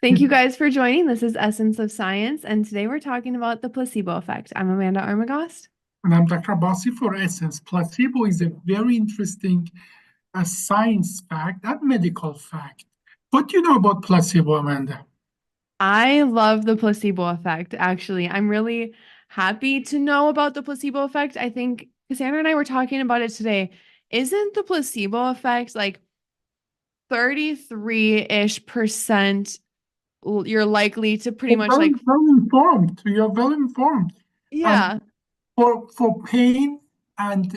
Thank you guys for joining. This is Essence of Science, and today we're talking about the placebo effect. I'm Amanda Armagost. And I'm Dr. Abbasi for Essence. Placebo is a very interesting science fact and medical fact. What do you know about placebo, Amanda? I love the placebo effect, actually. I'm really happy to know about the placebo effect. I think Cassandra and I were talking about it today. Isn't the placebo effect like 33-ish% you're likely to pretty You're much very like, well informed. You're well informed. And yeah, for pain and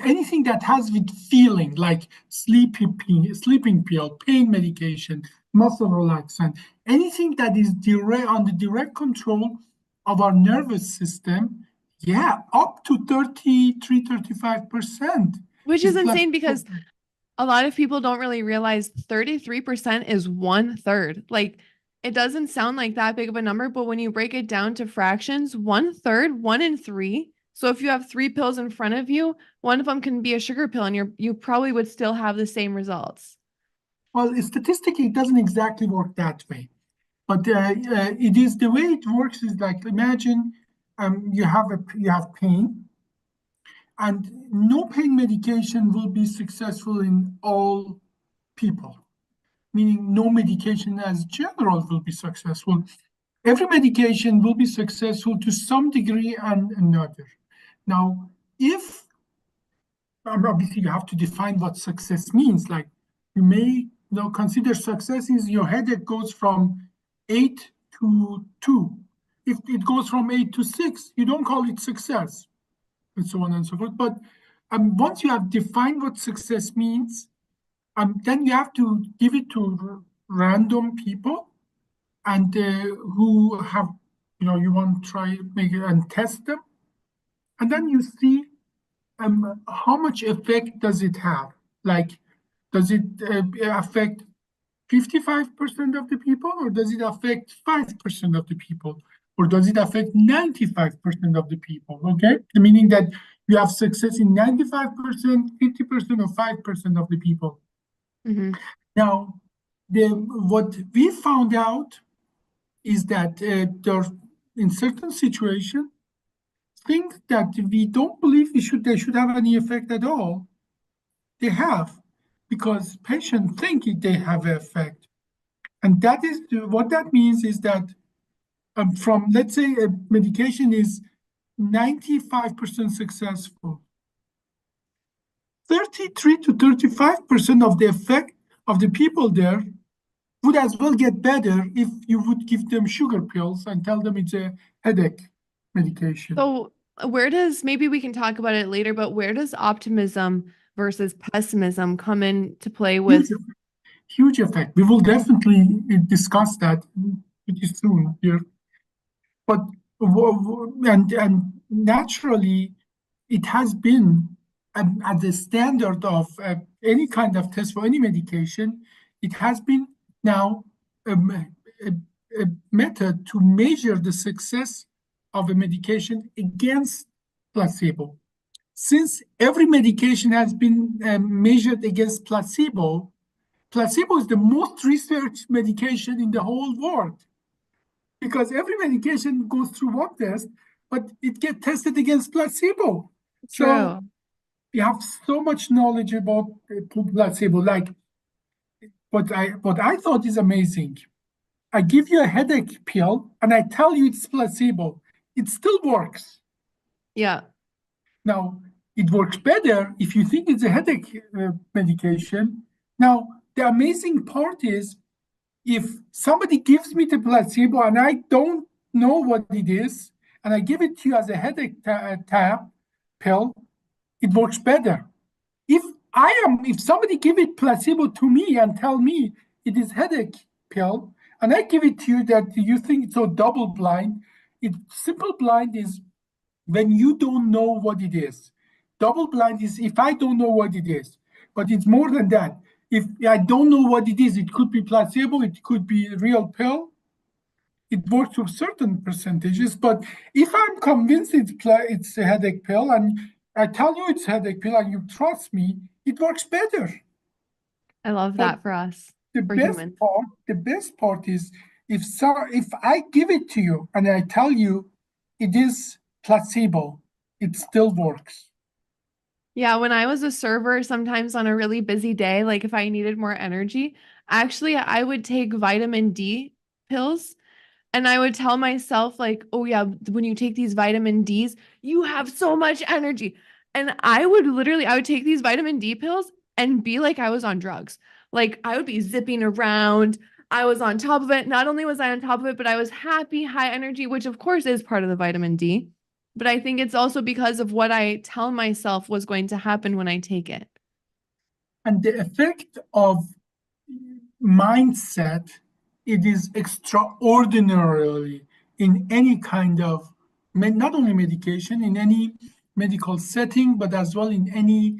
anything that has with feeling, like sleeping pill, pain medication, muscle relaxant, anything that is direct on the direct control of our nervous system, yeah, up to 33, 35% which is is insane placebo. because a lot of people don't really realize 33% is one third. Like, it doesn't sound like that big of a number, but when you break it down to fractions, one third, one in three. So if you have three pills in front of you, one of them can be a sugar pill, and you probably would still have the same results. Well, statistically, it doesn't exactly work that way. But it is the way it works is like imagine you have pain, and no pain medication will be successful in all people, meaning no medication as general will be successful. Every medication will be successful to some degree and another. Now, if obviously you have to define what success means, like you may consider success is your headache goes from 8 to 2. If it goes from 8 to 6, you don't call it success, and so on and so forth. But once you have defined what success means, then you have to give it to random people and who have, you want to try make it and test them, and then you see how much effect does it have? Like, does it affect 55% of the people, or does it affect 5% of the people, or does it affect 95% of the people? Okay, meaning that you have success in 95%, 50%, or 5% of the people. Hmm. Now, what we found out is that there, in certain situations, things that we don't believe they should have any effect at all, they have, because patients think they have an effect. And that is what that means is that from, let's say, a medication is 95% successful, 33 to 35% of the effect of the people there would as well get better if you would give them sugar pills and tell them it's a headache medication. So where does, maybe we can talk about it later, but where does optimism versus pessimism come into play Huge, with? huge effect. We will definitely discuss that pretty soon here. But and naturally, it has been at the standard of any kind of test for any medication. It has been now a, a method to measure the success of a medication against placebo. Since every medication has been measured against placebo, placebo is the most researched medication in the whole world, because every medication goes through one test, but it gets tested against placebo. So True. we have so much knowledge about placebo. Like what I thought is amazing. I give you a headache pill and I tell you it's placebo. It still works. Yeah. Now, it works better if you think it's a headache medication. Now, the amazing part is if somebody gives me the placebo and I don't know what it is, and I give it to you as a headache tab pill, it works better. If if somebody give it placebo to me and tell me it is headache pill, and I give it to you that you think it's so double blind, simple blind is when you don't know what it is. Double blind is if I don't know what it is, but it's more than that. If I don't know what it is, it could be placebo, it could be a real pill. It works to certain percentages, but if I'm convinced it's a headache pill and I tell you it's a headache pill and you trust me, it works better. I love But that for us. for humans. The best part is if I give it to you and I tell you it is placebo, it still works. Yeah, when I was a server, sometimes on a really busy day, like if I needed more energy, actually I would take vitamin D pills and I would tell myself like, "Oh yeah, when you take these vitamin Ds, you have so much energy." And I would take these vitamin D pills and be like I was on drugs. Like I would be zipping around. I was on top of it. Not only was I on top of it, but I was happy, high energy, which of course is part of the vitamin D. But I think it's also because of what I tell myself was going to happen when I take it. And the effect of mindset, it is extraordinarily in any kind of not only medication, in any medical setting, but as well in any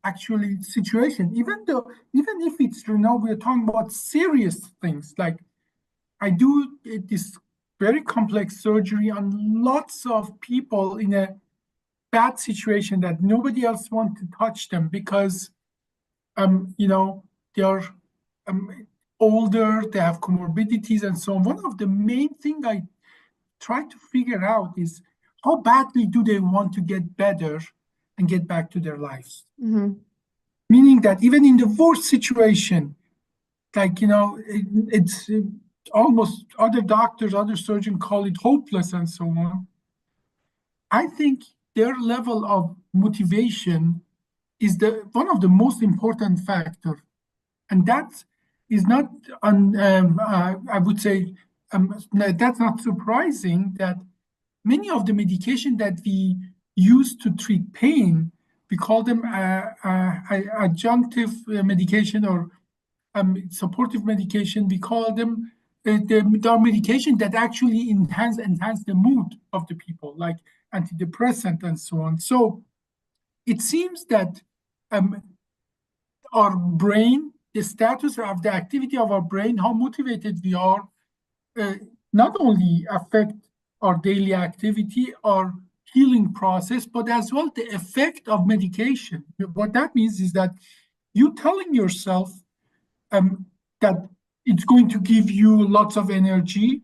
actually situation. Even if it's we're talking about serious things, like I do this very complex surgery on lots of people in a bad situation that nobody else wants to touch them because they are um, older, they have comorbidities and so on. One of the main things I try to figure out is how badly do they want to get better and get back to their lives? Mm-hmm. Meaning that even in the worst situation, like, it's almost other doctors, other surgeons call it hopeless and so on. I think their level of motivation is the one of the most important factor, and that is not I would say that's not surprising that many of the medication that we use to treat pain, we call them adjunctive medication or supportive medication. We call them there are medication that actually enhance the mood of the people, like antidepressant and so on. So it seems that um, our brain, the status of the activity of our brain, how motivated we are, uh, not only affect our daily activity, our healing process, but as well the effect of medication. What that means is that you telling yourself that it's going to give you lots of energy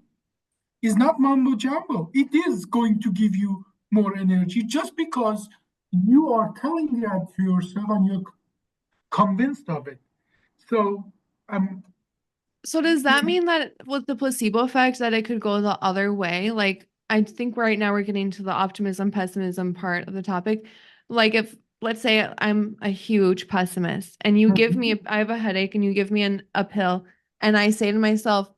is not mumbo jumbo. It is going to give you more energy just because you are telling that to yourself and you're convinced of it. So, So does that mean that with the placebo effect that it could go the other way? Like I think right now we're getting to the optimism pessimism part of the topic. Like if let's say I'm a huge pessimist and you give me I have a headache and you give me a pill and I say to myself,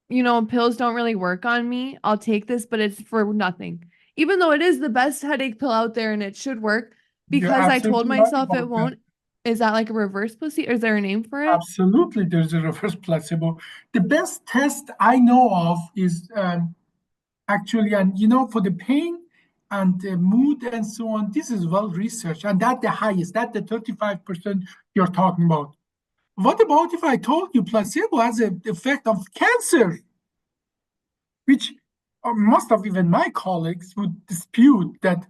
pills don't really work on me. I'll take this, but it's for nothing. Even though it is the best headache pill out there and it should work you're because I told absolutely right myself it about that. won't. Is that like a reverse placebo? Is there a name for it? Absolutely, there's a reverse placebo. The best test I know of is actually, and for the pain and the mood and so on, this is well researched, and that the highest, that the 35% you're talking about. What about if I told you placebo has an effect of cancer, which most of even my colleagues would dispute that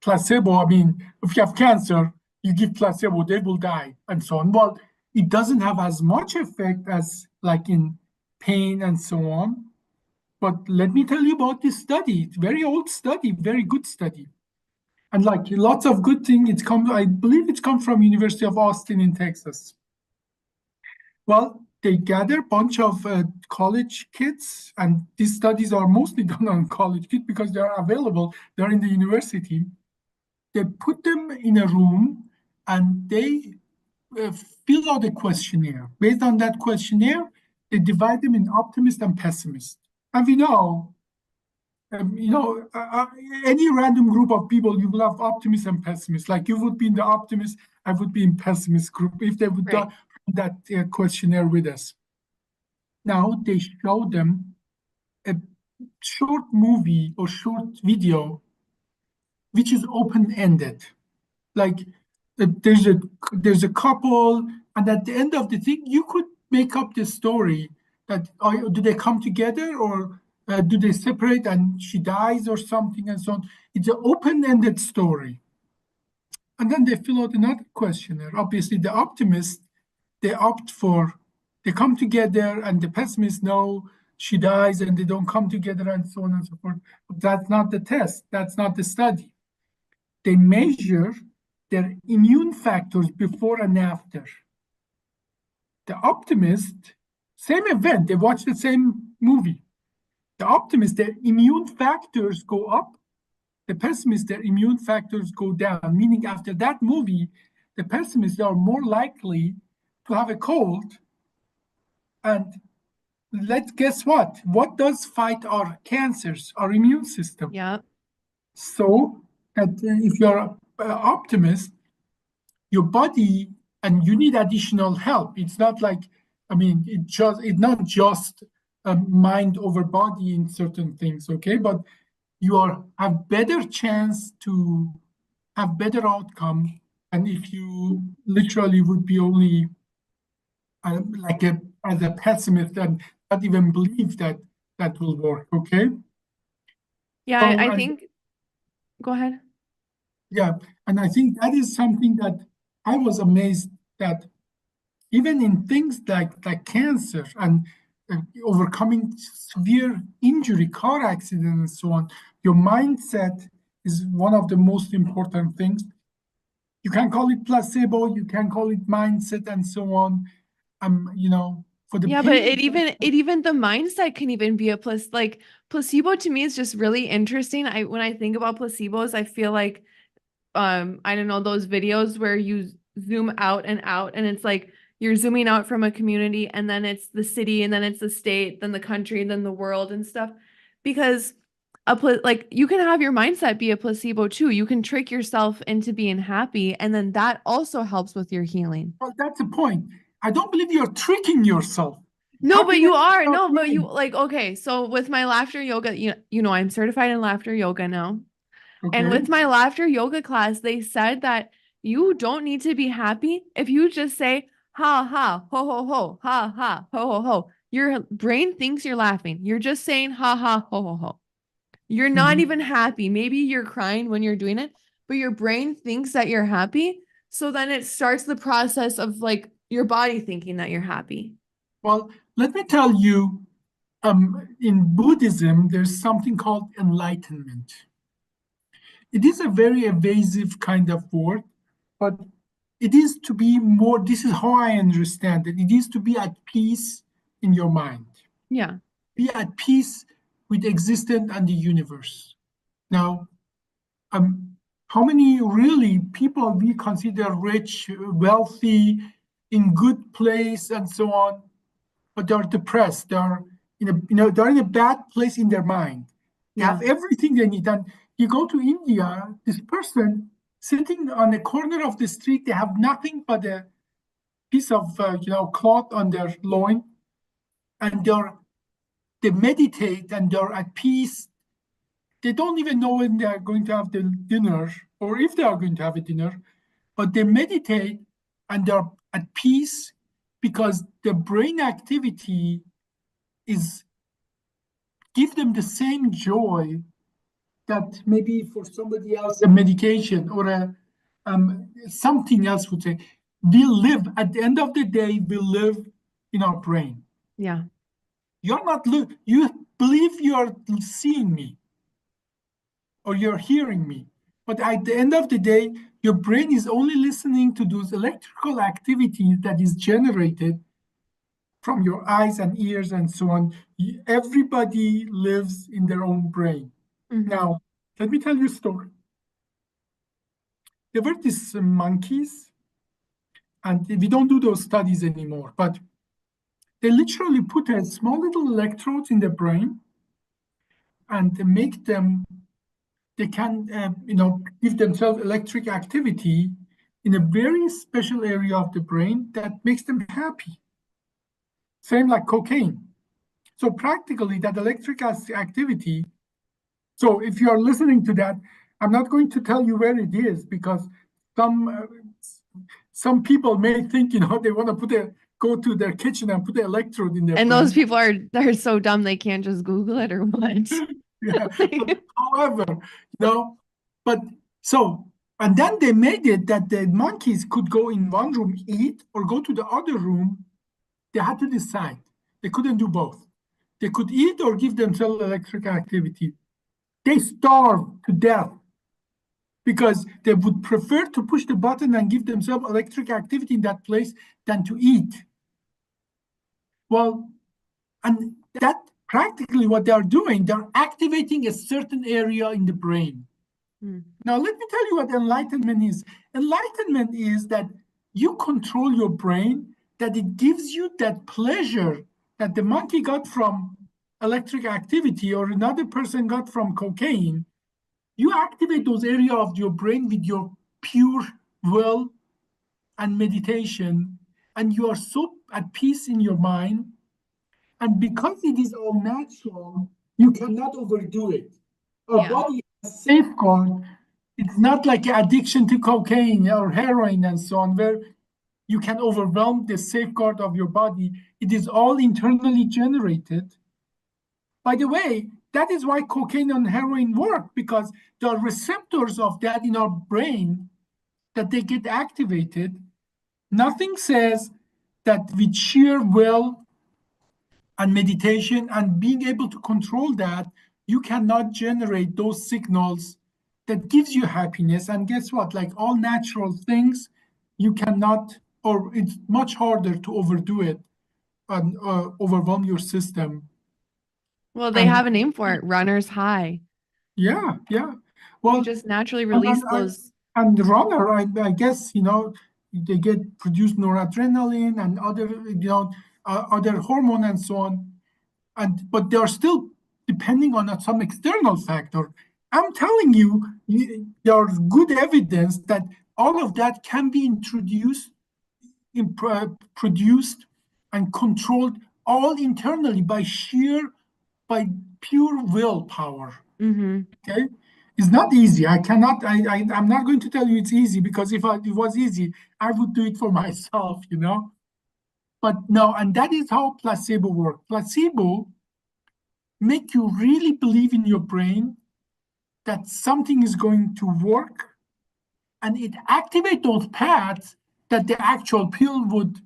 placebo, I mean, if you have cancer, you give placebo, they will die, and so on. Well, it doesn't have as much effect as like in pain and so on. But let me tell you about this study. It's a very old study, very good study. And like lots of good things, I believe it's come from University of Austin in Texas. Well, they gather a bunch of college kids, and these studies are mostly done on college kids because they are available. They're in the university. They put them in a room and they uh, fill out a questionnaire. Based on that questionnaire, they divide them in optimist and pessimist. And we know, um, you know, uh, uh, any random group of people, you will have optimist and pessimist. Like you would be in the optimist, I would be in pessimist group if they would do Right. that questionnaire with us. Now they show them a short movie or short video which is open-ended. Like there's a couple, and at the end of the thing, you could make up the story that do they come together or do they separate and she dies or something and so on. It's an open-ended story. And then they fill out another questionnaire. Obviously, the optimist, they opt for they come together, and the pessimists know she dies, and they don't come together, and so on and so forth. But that's not the test. That's not the study. They measure their immune factors before and after. The optimist, same event, they watch the same movie. The optimist, their immune factors go up. The pessimist, their immune factors go down, meaning after that movie, the pessimists are more likely to have a cold. And let's guess what? What does fight our cancers? Our immune system. Yeah. So that if you're an optimist, your body, and you need additional help. It's not like, it's not just mind over body in certain things, okay? But you have better chance to have better outcome, and if you literally would be only as a pessimist and not even believe that that will work, okay? Yeah, So I think, go ahead. yeah, and I think that is something that I was amazed that even in things like cancer and overcoming severe injury, car accident, and so on, your mindset is one of the most important things. You can call it placebo, you can call it mindset, and so on. For the Yeah, but pain. it even the mindset can even be a plus. Like placebo to me is just really interesting. When I think about placebos, I feel like I don't know, those videos where you zoom out and it's like you're zooming out from a community and then it's the city and then it's the state, then the country, then the world and stuff. Because like you can have your mindset be a placebo too. You can trick yourself into being happy and then that also helps with your healing. Well, that's the point. I don't believe you're tricking yourself. No, but you Happiness is are. not No, but you winning. like okay, so with my laughter yoga, you know, I'm certified in laughter yoga now. And Okay. with my laughter yoga class, they said that you don't need to be happy if you just say ha ha ho ho ho ha ha ho ho ho. Your brain thinks you're laughing. You're just saying ha ha ho ho ho. You're not Mhm. even happy. Maybe you're crying when you're doing it, but your brain thinks that you're happy. So then it starts the process of like your body thinking that you're happy. Well, let me tell you, in Buddhism, there's something called enlightenment. It is a very evasive kind of word, but it is to be more, this is how I understand it. It is to be at peace in your mind, Yeah. be at peace with existence and the universe. Now, how many really people we consider rich, wealthy, in good place, and so on, but they're depressed. They're they're in a bad place in their mind. They Yeah. have everything they need. And you go to India, this person sitting on the corner of the street, they have nothing but a piece of cloth on their loin, and they meditate and they're at peace. They don't even know when they are going to have the dinner or if they are going to have a dinner, but they meditate and they're at peace because the brain activity is give them the same joy that maybe for somebody else a medication or something else would say. We live at the end of the day. We live in our brain. Yeah. You're not you believe you're seeing me or you're hearing me, but at the end of the day, your brain is only listening to those electrical activities that is generated from your eyes and ears and so on. Everybody lives in their own brain. Mm-hmm. Now, let me tell you a story. There were these monkeys, and we don't do those studies anymore, but they literally put a small little electrodes in the brain and make them, they can, give themselves electric activity in a very special area of the brain that makes them happy. Same like cocaine. So practically that electric activity. So if you are listening to that, I'm not going to tell you where it is because some people may think they want to go to their kitchen and put an electrode in their And those brain. people are so dumb they can't just Google it or what? Yeah. But however, but so and then they made it that the monkeys could go in one room eat or go to the other room They had to decide. They couldn't do both. They could eat or give themselves electric activity. They starved to death because they would prefer to push the button and give themselves electric activity in that place than to eat. Well, and that practically what they are doing, they're activating a certain area in the brain. Now, let me tell you what enlightenment is. Enlightenment is that you control your brain, that it gives you that pleasure that the monkey got from electric activity or another person got from cocaine. You activate those areas of your brain with your pure will and meditation, and you are so at peace in your mind. And because it is all natural, you cannot overdo it. Our Yeah. body has safeguard. It's not like addiction to cocaine or heroin and so on, where you can overwhelm the safeguard of your body. It is all internally generated. By the way, that is why cocaine and heroin work, because there are receptors of that in our brain that they get activated. Nothing says that with sheer will and meditation and being able to control that, you cannot generate those signals that gives you happiness. And guess what? Like all natural things, you cannot, or it's much harder to overdo it and overwhelm your system. Well, they And have a name for it, runner's high. yeah, yeah. You Well, just naturally and, release those. and the runner, I guess, they get produced noradrenaline and other, other hormone and so on. But they are still depending on some external factor. I'm telling you, there's good evidence that all of that can be introduced, produced, and controlled all internally by pure willpower. Okay, it's not easy. I'm not going to tell you it's easy, because if it was easy, I would do it for myself. But no, and that is how placebo works. Placebo make you really believe in your brain that something is going to work, and it activate those paths that the actual pill would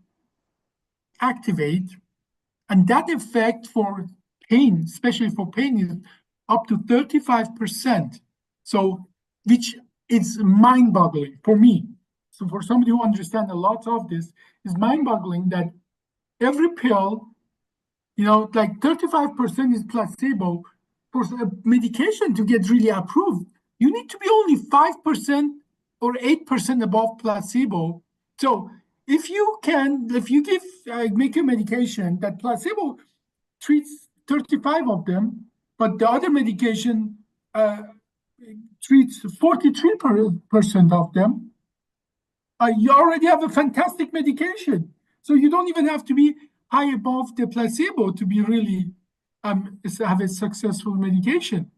activate. And that effect for pain, especially for pain, is up to 35%. So, which is mind-boggling for me. So for somebody who understands a lot of this, it's mind-boggling that every pill, like 35% is placebo. For a medication to get really approved, you need to be only 5% or 8% above placebo. So if you make a medication that placebo treats 35 of them, but the other medication treats 43% of them, you already have a fantastic medication. So you don't even have to be high above the placebo to be really have a successful medication.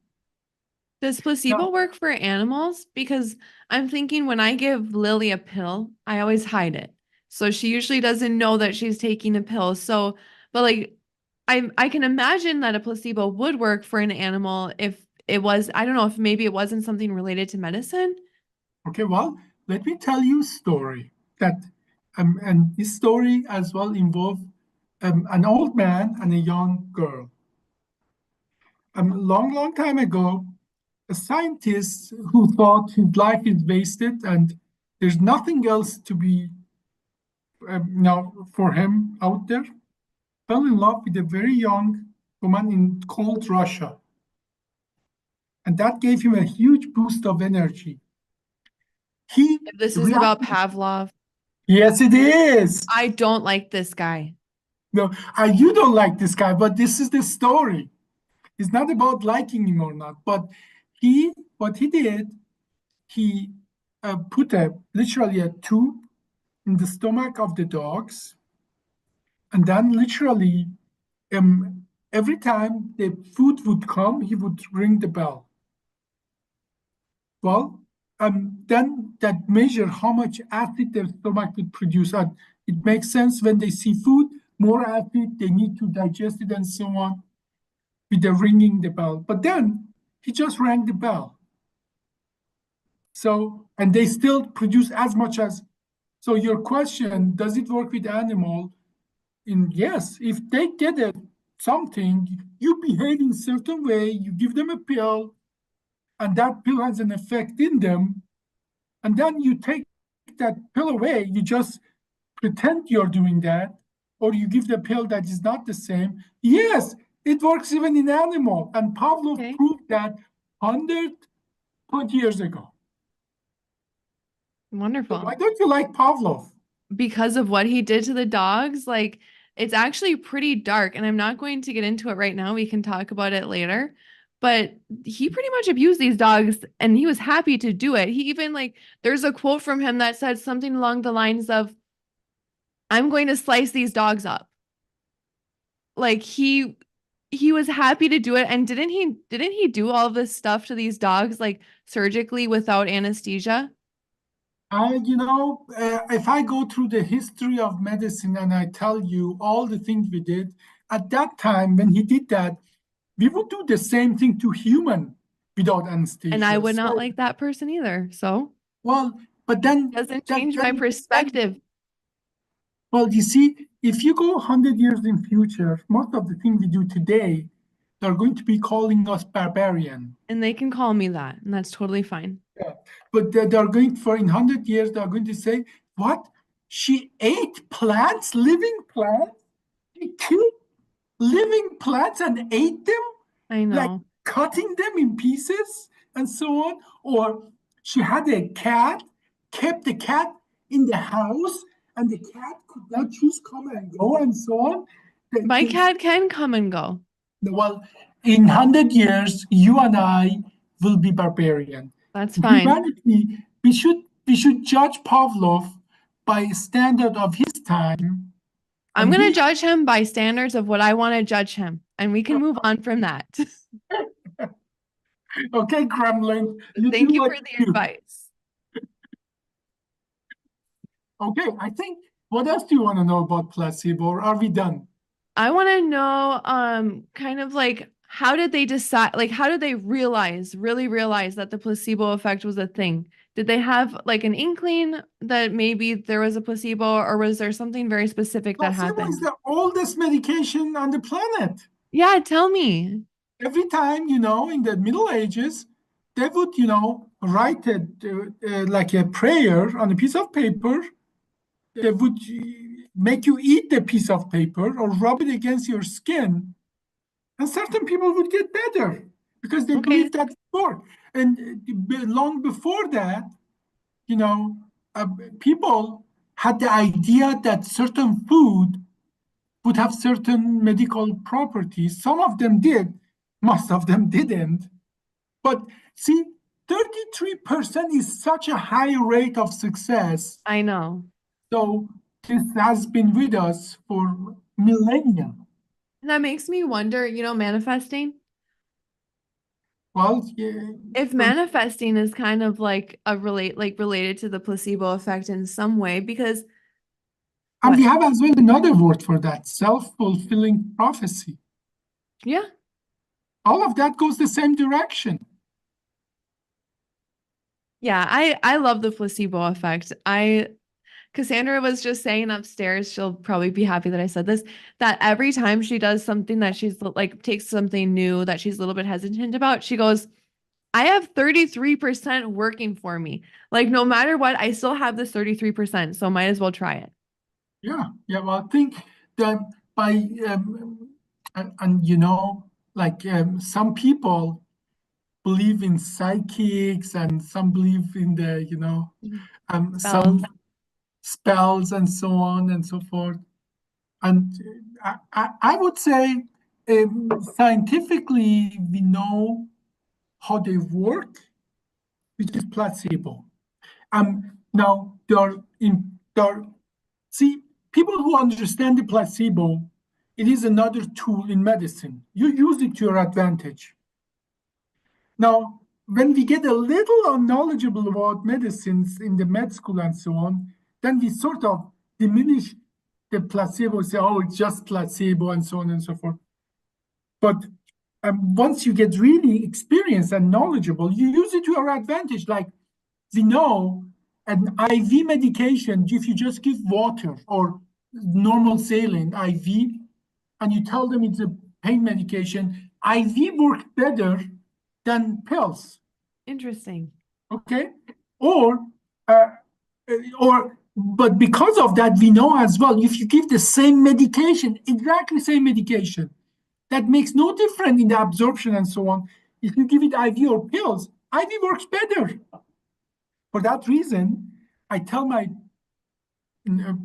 Does placebo Now, work for animals? Because I'm thinking when I give Lily a pill, I always hide it. So she usually doesn't know that she's taking a pill. So, but like I can imagine that a placebo would work for an animal if it was, I don't know, if maybe it wasn't something related to medicine. okay, well, let me tell you a story and this story as well involves an old man and a young girl. A long, long time ago, a scientist who thought his life is wasted and there's nothing else to be now for him out there, fell in love with a very young woman in cold Russia. And that gave him a huge boost of energy. He If this is about reacted. Pavlov, Yes, it is. I don't like this guy. No, you don't like this guy, but this is the story. It's not about liking him or not, but what he did, he put literally a tube in the stomach of the dogs, and then literally every time the food would come, he would ring the bell. Well, then that measure how much acid their stomach would produce. And it makes sense when they see food, more acid, they need to digest it and so on, with the ringing the bell. But then he just rang the bell. So, and they still produce as much as. So your question, does it work with animal? Yes, if they get something, you behave in certain way, you give them a pill, and that pill has an effect in them, and then you take that pill away, you just pretend you're doing that, or you give the pill that is not the same. Yes, it works even in animal, and Pavlov Okay. proved that 120 years ago. So Wonderful. why don't you like Pavlov? Because of what he did to the dogs, like it's actually pretty dark. And I'm not going to get into it right now. We can talk about it later. But he pretty much abused these dogs and he was happy to do it. He even, like, there's a quote from him that said something along the lines of, I'm going to slice these dogs up. Like he was happy to do it. And didn't he do all of this stuff to these dogs like surgically without anesthesia? If I go through the history of medicine and I tell you all the things we did, at that time when he did that, we would do the same thing to human without And I anesthesia. would not So, like that person either. So well, but then doesn't that change my then perspective. well, you see, if you go 100 years in future, most of the things we do today, they're going to be calling us barbarian. And they can call me that, and that's totally fine. Yeah. But they're going for in 100 years, they're going to say, what? She ate plants, living plants? She killed living plants and ate them, I like know. cutting them in pieces and so on. Or she had a cat, kept the cat in the house, and the cat could not choose come and go and so on. My cat can come and go. Well, in 100 years, you and I will be barbarian. That's fine. Humanity, we should judge Pavlov by standard of his time, I'm and going to we judge him by standards of what I want to judge him, and we can move on from that. okay, Kremlin, you Thank do you what for the you do. advice. Okay, I think what else do you want to know about placebo? Or are we done? I want to know kind of like how did they decide, like how did they really realize that the placebo effect was a thing? Did they have like an inkling that maybe there was a placebo, or was there something very specific that Placebo is happened? the oldest medication on the planet. Yeah, tell me. Every time, in the Middle Ages, they would, write like a prayer on a piece of paper. They would make you eat the piece of paper or rub it against your skin, and certain people would get better because they Okay. believed that it worked. And long before that, you know, uh, people had the idea that certain food would have certain medical properties. Some of them did, most of them didn't. But see, 33% is such a high rate of success. I know. So this has been with us for millennia. And that makes me wonder, manifesting. Well, yeah, If manifesting is kind of like related to the placebo effect in some way, because and we what? have as well another word for that, self-fulfilling prophecy. Yeah. All of that goes the same direction. Yeah, I love the placebo effect. I Cassandra was just saying upstairs, she'll probably be happy that I said this, that every time she does something that she's like takes something new that she's a little bit hesitant about, she goes, I have 33% working for me. Like no matter what, I still have this 33%, so might as well try it. Yeah, yeah. Well, I think that by and like some people believe in psychics and some believe in the some Spells. spells and so on and so forth. And I would say scientifically we know how they work, which is placebo. Now see, people who understand the placebo, it is another tool in medicine. You use it to your advantage. Now, when we get a little knowledgeable about medicines in the med school and so on, then we sort of diminish the placebo, say, oh, it's just placebo and so on and so forth. But once you get really experienced and knowledgeable, you use it to your advantage. Like we know an IV medication, if you just give water or normal saline IV, and you tell them it's a pain medication, IV works better than pills. Interesting. Okay, or uh, but because of that, we know as well, if you give the same medication, exactly same medication, that makes no difference in the absorption and so on. If you give it IV or pills, IV works better. For that reason, I tell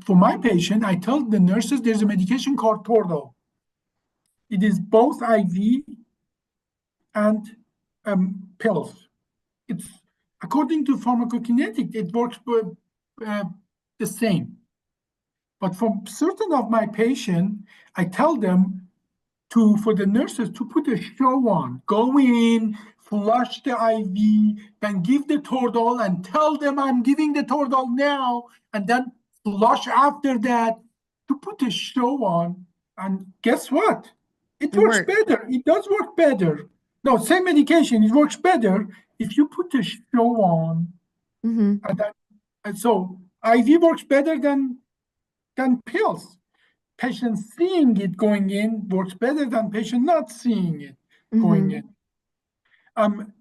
for my patient, I tell the nurses there's a medication called Tordol. It is both IV and pills. It's according to pharmacokinetic, it works the same. But for certain of my patient, I tell them for the nurses to put a show on, go in, flush the IV, then give the Tordol and tell them I'm giving the Tordol now, and then flush after that, to put a show on. And guess what? It It works works. better. It does work better. No, same medication, it works better if you put a show on. Mm-hmm. And so IV works better than pills. Patient seeing it going in works better than patient not seeing it going Mm-hmm. in.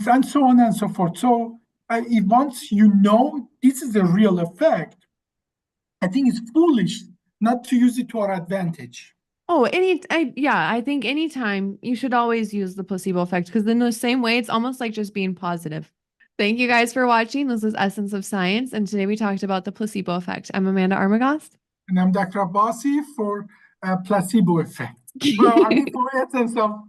And so on and so forth. So once you know this is a real effect, I think it's foolish not to use it to our advantage. Oh, I think anytime you should always use the placebo effect because in the same way, it's almost like just being positive. Thank you guys for watching. This is Essence of Science, and today we talked about the placebo effect. I'm Amanda Armagost. And I'm Dr. Abbasi for placebo effect. Well, I mean, for essence of